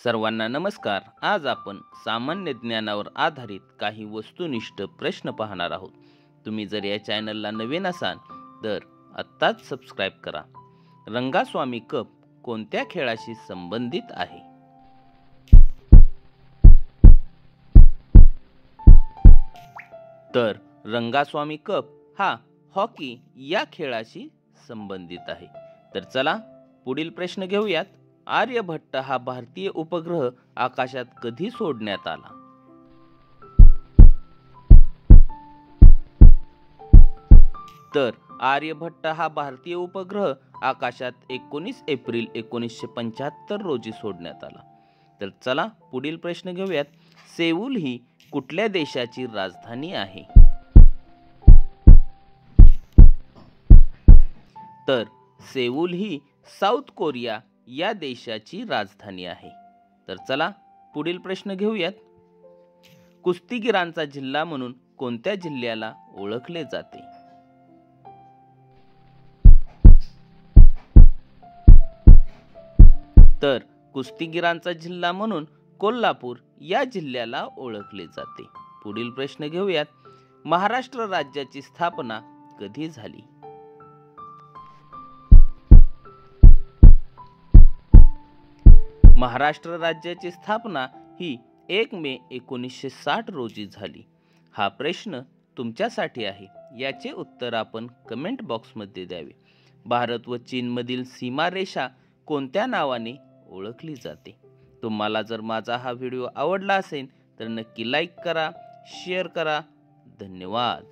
सर्वांना नमस्कार। आज आपण सामान्य ज्ञानावर आधारित काही वस्तुनिष्ठ प्रश्न पाहणार आहोत। तुम्ही जर या चॅनलला नवीन असाल तर आत्ताच सबस्क्राइब करा। रंगास्वामी कप कोणत्या खेळाशी संबंधित आहे? तर रंगास्वामी कप हा हॉकी या खेळाशी संबंधित आहे। तर चला पुढील प्रश्न घेऊयात। आर्यभट्ट हा भारतीय उपग्रह आकाशात कधी सोडण्यात आला? तर आर्यभट्ट हा भारतीय उपग्रह आकाशात 19 एप्रिल 1975 रोजी सोडण्यात आला। तर चला पुढील प्रश्न घेऊयात। सेऊल ही कुठल्या देशाची राजधानी आहे? तर सेऊल ही साऊथ कोरिया या देशाची राजधानी आहे। तर चला पुढील प्रश्न घेऊयात। कुस्तीगीरांचा जिल्हा म्हणून कोणत्या जिल्ह्याला ओळखले जाते? तर कुस्तीगीरांचा जिल्हा म्हणून कोल्हापूर या जिल्ह्याला ओळखले जाते। पुढील प्रश्न घेऊयात। महाराष्ट्र राज्याची स्थापना कधी झाली? महाराष्ट्र राज्याची स्थापना ही 1 मे 1960 रोजी झाली। हा प्रश्न तुमच्यासाठी आहे। याचे उत्तर आपण कमेंट बॉक्समध्ये द्यावे। भारत व चीनमधील सीमारेषा कोणत्या नावाने ओळखली जाते? तुम्हाला जर माझा हा व्हिडिओ आवडला असेल तर नक्की लाईक करा, शेअर करा। धन्यवाद।